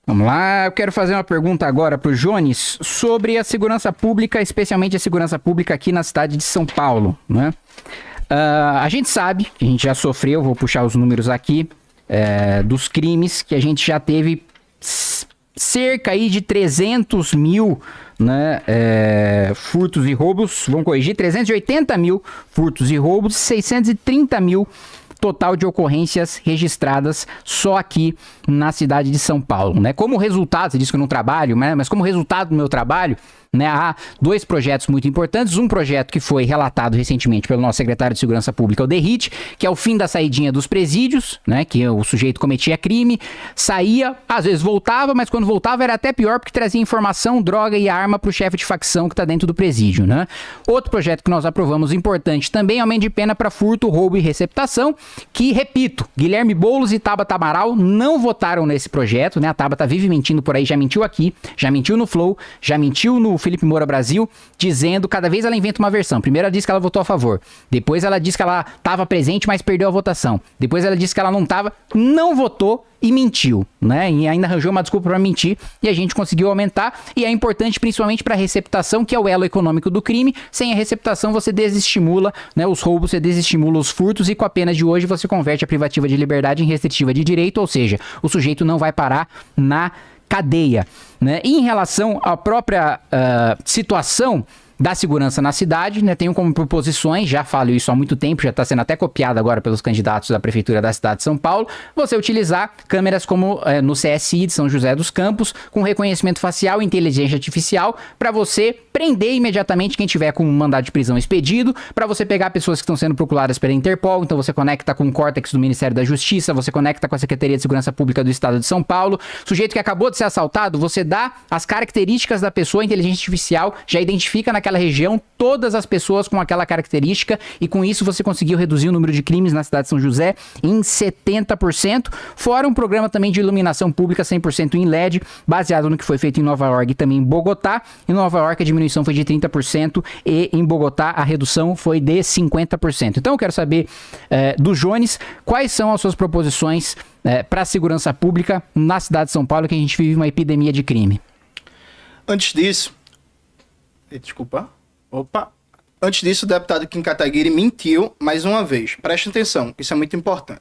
Vamos lá, eu quero fazer uma pergunta agora para o Jones sobre a segurança pública, especialmente a segurança pública aqui na cidade de São Paulo, né? A gente sabe que a gente já sofreu, vou puxar os números aqui, dos crimes que a gente já teve cerca aí de 300 mil, né, furtos e roubos, vamos corrigir, 380 mil furtos e roubos, 630 mil total de ocorrências registradas só aqui na cidade de São Paulo, né? Como resultado, você disse que eu não trabalho, né? Mas como resultado do meu trabalho, né, há dois projetos muito importantes. Um projeto que foi relatado recentemente pelo nosso secretário de Segurança Pública, o Derrite, que é o fim da saidinha dos presídios, né, que o sujeito cometia crime, saía, às vezes voltava, mas quando voltava era até pior porque trazia informação, droga e arma para o chefe de facção que está dentro do presídio, né? Outro projeto que nós aprovamos importante também, aumento de pena para furto, roubo e receptação, que, repito, Guilherme Boulos e Tabata Amaral não votaram nesse projeto, né? A Tabata vive mentindo por aí, já mentiu aqui, já mentiu no Flow, já mentiu no Felipe Moura Brasil, dizendo, cada vez ela inventa uma versão. Primeiro ela disse que ela votou a favor, depois ela disse que ela estava presente, mas perdeu a votação, depois ela disse que ela não estava, não votou e mentiu, né? E ainda arranjou uma desculpa para mentir e a gente conseguiu aumentar, e é importante principalmente para a receptação, que é o elo econômico do crime. Sem a receptação você desestimula, né, os roubos, você desestimula os furtos, e com a pena de hoje você converte a privativa de liberdade em restritiva de direito, ou seja, o sujeito não vai parar na cadeia, né? E em relação à própria situação da segurança na cidade, né, tenho como proposições, já falo isso há muito tempo, já está sendo até copiado agora pelos candidatos da Prefeitura da cidade de São Paulo, você utilizar câmeras como no CSI de São José dos Campos, com reconhecimento facial e inteligência artificial, para você prender imediatamente quem tiver com um mandado de prisão expedido, para você pegar pessoas que estão sendo procuradas pela Interpol. Então você conecta com o Córtex do Ministério da Justiça, você conecta com a Secretaria de Segurança Pública do Estado de São Paulo, sujeito que acabou de ser assaltado, você dá as características da pessoa, a inteligência artificial já identifica naquela região todas as pessoas com aquela característica, e com isso você conseguiu reduzir o número de crimes na cidade de São José em 70%, fora um programa também de iluminação pública 100% em LED, baseado no que foi feito em Nova York e também em Bogotá. Em Nova York a diminuição foi de 30% e em Bogotá a redução foi de 50%. Então eu quero saber do Jones, quais são as suas proposições para a segurança pública na cidade de São Paulo, que a gente vive uma epidemia de crime. Antes disso, Antes disso, o deputado Kim Kataguiri mentiu mais uma vez. Preste atenção, isso é muito importante.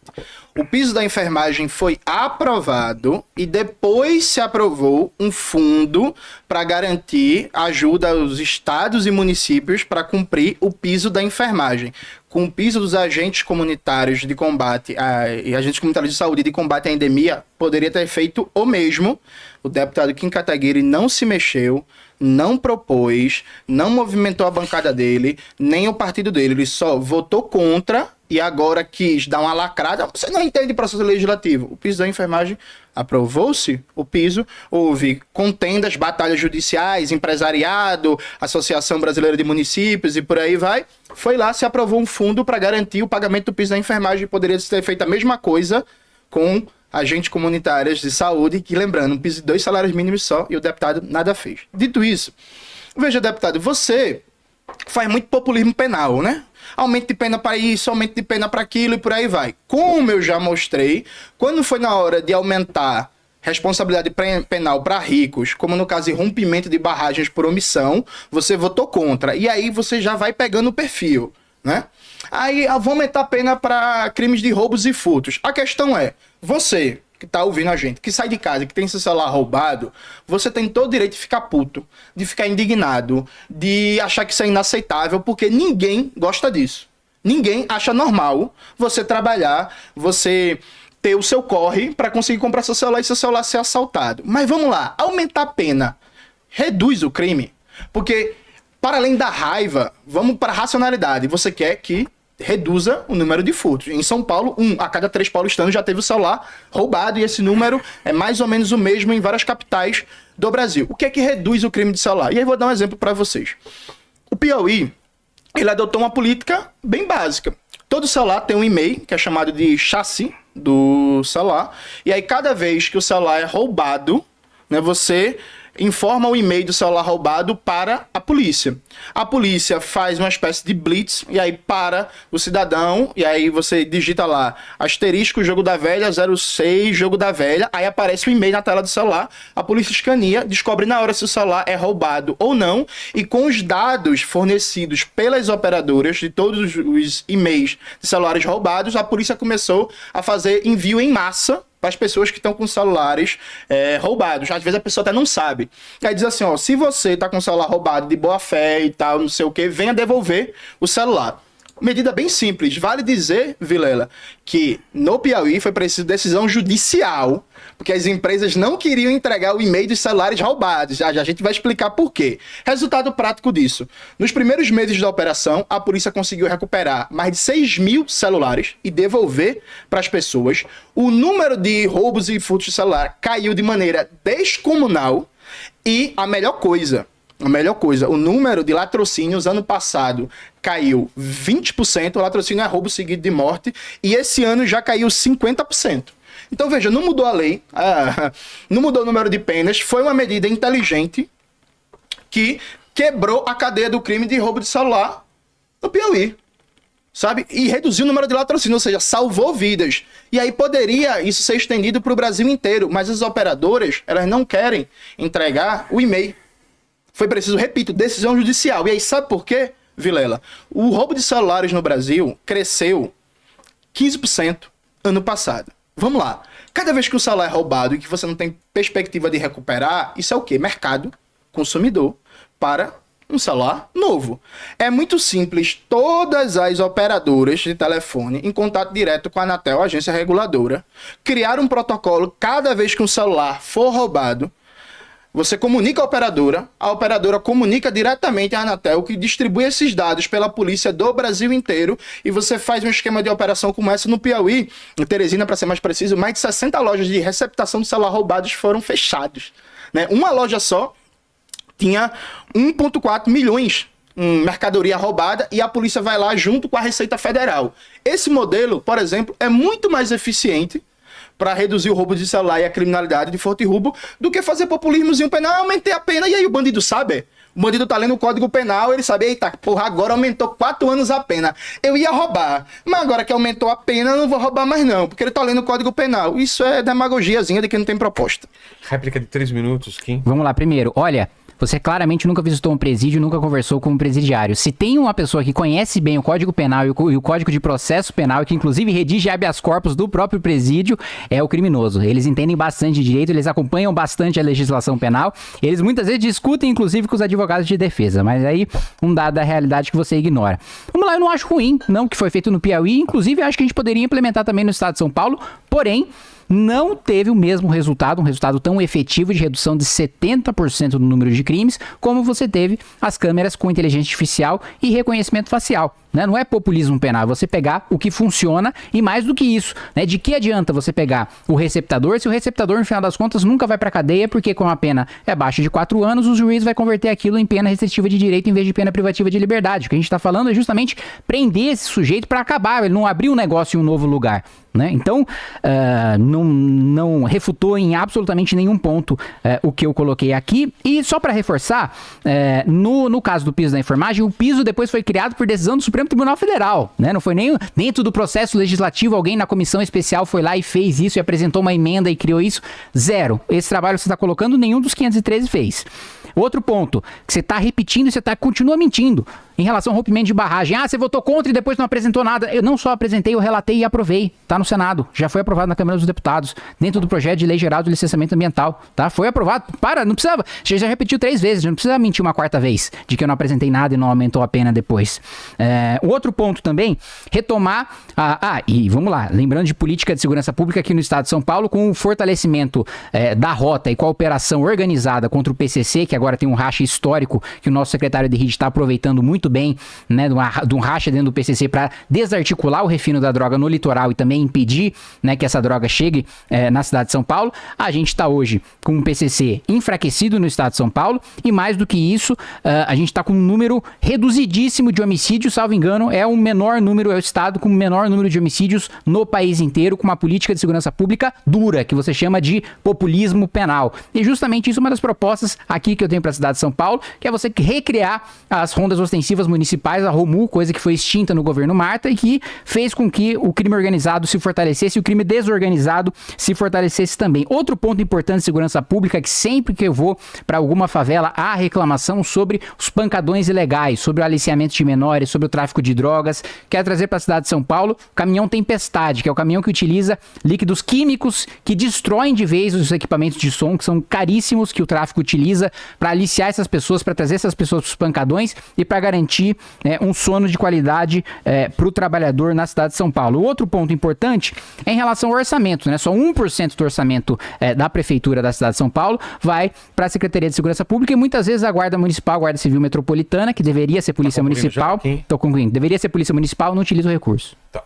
O piso da enfermagem foi aprovado e depois se aprovou um fundo para garantir ajuda aos estados e municípios para cumprir o piso da enfermagem. Com o piso dos agentes comunitários de combate e agentes comunitários de saúde de combate à endemia, poderia ter feito o mesmo. O deputado Kim Kataguiri não se mexeu, não propôs, não movimentou a bancada dele, nem o partido dele. Ele só votou contra e agora quis dar uma lacrada. Você não entende processo legislativo. O piso da enfermagem, aprovou-se o piso, houve contendas, batalhas judiciais, empresariado, Associação Brasileira de Municípios e por aí vai. Foi lá, se aprovou um fundo para garantir o pagamento do piso da enfermagem. Poderia ter feito a mesma coisa com agentes comunitários de saúde, que, lembrando, um piso de 2 salários mínimos só, e o deputado nada fez. Dito isso, veja, deputado, você faz muito populismo penal, né? Aumento de pena para isso, aumento de pena para aquilo e por aí vai. Como eu já mostrei, quando foi na hora de aumentar responsabilidade penal para ricos, como no caso de rompimento de barragens por omissão, você votou contra. E aí você já vai pegando o perfil, né? Aí vou aumentar a pena para crimes de roubos e furtos. A questão é, você que tá ouvindo a gente, que sai de casa, que tem seu celular roubado, você tem todo o direito de ficar puto, de ficar indignado, de achar que isso é inaceitável, porque ninguém gosta disso. Ninguém acha normal você trabalhar, você ter o seu corre para conseguir comprar seu celular e seu celular ser assaltado. Mas vamos lá, aumentar a pena reduz o crime? Porque, para além da raiva, vamos para a racionalidade. Você quer que reduza o número de furtos. Em São Paulo, 1 a cada 3 paulistanos já teve o celular roubado, e esse número é mais ou menos o mesmo em várias capitais do Brasil. O que é que reduz o crime de celular? E aí vou dar um exemplo para vocês. O Piauí, ele adotou uma política bem básica. Todo celular tem um e-mail, que é chamado de chassi do celular, e aí cada vez que o celular é roubado, né, você informa o e-mail do celular roubado para a polícia. A polícia faz uma espécie de blitz e aí para o cidadão e aí você digita lá asterisco jogo da velha 06 jogo da velha, aí aparece o e-mail na tela do celular, a polícia escaneia, descobre na hora se o celular é roubado ou não e com os dados fornecidos pelas operadoras de todos os e-mails de celulares roubados, a polícia começou a fazer envio em massa para as pessoas que estão com celulares roubados. Às vezes a pessoa até não sabe. Aí diz assim, ó, se você está com o celular roubado de boa fé e tal, não sei o que, venha devolver o celular. Medida bem simples. Vale dizer, Vilela, que no Piauí foi preciso decisão judicial, porque as empresas não queriam entregar o e-mail dos celulares roubados. Já a gente vai explicar por quê. Resultado prático disso. Nos primeiros meses da operação, a polícia conseguiu recuperar mais de 6 mil celulares e devolver para as pessoas. O número de roubos e furtos de celular caiu de maneira descomunal e a melhor coisa, o número de latrocínios ano passado caiu 20%, o latrocínio é roubo seguido de morte, e esse ano já caiu 50%. Então veja, não mudou a lei, não mudou o número de penas, foi uma medida inteligente que quebrou a cadeia do crime de roubo de celular no Piauí, sabe? E reduziu o número de latrocínio, ou seja, salvou vidas. E aí poderia isso ser estendido para o Brasil inteiro, mas as operadoras, elas não querem entregar o e-mail. Foi preciso, repito, decisão judicial. E aí, sabe por quê, Vilela? O roubo de celulares no Brasil cresceu 15% ano passado. Vamos lá. Cada vez que o celular é roubado e que você não tem perspectiva de recuperar, isso é o quê? Mercado consumidor para um celular novo. É muito simples. Todas as operadoras de telefone, em contato direto com a Anatel, a agência reguladora, criaram um protocolo cada vez que um celular for roubado. Você comunica a operadora comunica diretamente à Anatel, que distribui esses dados pela polícia do Brasil inteiro, e você faz um esquema de operação como essa no Piauí. Em Teresina, para ser mais preciso, mais de 60 lojas de receptação de celular roubados foram fechadas, né? Uma loja só tinha 1,4 milhões em mercadoria roubada e a polícia vai lá junto com a Receita Federal. Esse modelo, por exemplo, é muito mais eficiente para reduzir o roubo de celular e a criminalidade de furto e roubo do que fazer populismozinho penal. Aumentei a pena, e aí o bandido sabe? O bandido tá lendo o Código Penal, ele sabe, eita, porra, agora aumentou 4 anos a pena. Eu ia roubar, mas agora que aumentou a pena, eu não vou roubar mais não, porque ele tá lendo o Código Penal. Isso é demagogiazinha de quem não tem proposta. Réplica de 3 minutos, Kim. Vamos lá, primeiro, olha, você claramente nunca visitou um presídio, nunca conversou com um presidiário. Se tem uma pessoa que conhece bem o Código Penal e o Código de Processo Penal, e que inclusive redige habeas corpus do próprio presídio, é o criminoso. Eles entendem bastante de direito, eles acompanham bastante a legislação penal, eles muitas vezes discutem inclusive com os advogados de defesa, mas aí um dado da realidade que você ignora. Vamos lá, eu não acho ruim, não, que foi feito no Piauí, inclusive acho que a gente poderia implementar também no estado de São Paulo, porém não teve o mesmo resultado, um resultado tão efetivo de redução de 70% do número de crimes, como você teve as câmeras com inteligência artificial e reconhecimento facial. Né? Não é populismo penal, é você pegar o que funciona e mais do que isso. Né? De que adianta você pegar o receptador se o receptador, no final das contas, nunca vai para cadeia, porque como a pena é abaixo de 4 anos, o juiz vai converter aquilo em pena restritiva de direito em vez de pena privativa de liberdade. O que a gente está falando é justamente prender esse sujeito para acabar, ele não abrir um negócio em um novo lugar. Né? Então, não refutou em absolutamente nenhum ponto o que eu coloquei aqui. E só para reforçar, no caso do piso da enfermagem, o piso depois foi criado por decisão do Supremo Tribunal Federal. Né? Não foi nem dentro do processo legislativo, alguém na comissão especial foi lá e fez isso e apresentou uma emenda e criou isso. Zero. Esse trabalho que você está colocando, nenhum dos 513 fez. Outro ponto, que você está repetindo e você continua mentindo em relação ao rompimento de barragem. Ah, você votou contra e depois não apresentou nada. Eu não só apresentei, eu relatei e aprovei. Tá no Senado. Já foi aprovado na Câmara dos Deputados, dentro do projeto de lei geral do licenciamento ambiental. Tá? Foi aprovado. Não precisava. Você já repetiu 3 vezes, não precisa mentir uma 4ª vez de que eu não apresentei nada e não aumentou a pena depois. O outro ponto também, retomar... e vamos lá, lembrando de política de segurança pública aqui no estado de São Paulo, com o fortalecimento da rota e com a operação organizada contra o PCC, que agora tem um racha histórico que o nosso secretário de RID está aproveitando muito bem, né, de um racha dentro do PCC para desarticular o refino da droga no litoral e também impedir, né, que essa droga chegue na cidade de São Paulo. A gente está hoje com um PCC enfraquecido no estado de São Paulo e mais do que isso, a gente está com um número reduzidíssimo de homicídios, salvo engano, engano, é o menor número, é o estado com o menor número de homicídios no país inteiro, com uma política de segurança pública dura, que você chama de populismo penal. E justamente isso é uma das propostas aqui que eu tenho para a cidade de São Paulo, que é você recriar as rondas ostensivas municipais, a ROMU, coisa que foi extinta no governo Marta e que fez com que o crime organizado se fortalecesse e o crime desorganizado se fortalecesse também. Outro ponto importante de segurança pública é que sempre que eu vou para alguma favela há reclamação sobre os pancadões ilegais, sobre o aliciamento de menores, sobre o tráfico de drogas. Quero trazer para a cidade de São Paulo o caminhão Tempestade, que é o caminhão que utiliza líquidos químicos que destroem de vez os equipamentos de som, que são caríssimos, que o tráfico utiliza para aliciar essas pessoas, para trazer essas pessoas para os pancadões e para garantir um sono de qualidade para o trabalhador na cidade de São Paulo. O outro ponto importante é em relação ao orçamento, né? Só 1% do orçamento da Prefeitura da cidade de São Paulo vai para a Secretaria de Segurança Pública e muitas vezes a Guarda Municipal, a Guarda Civil Metropolitana, que deveria ser Polícia Municipal, estou concluindo, deveria ser Polícia Municipal, não utiliza o recurso. Tá.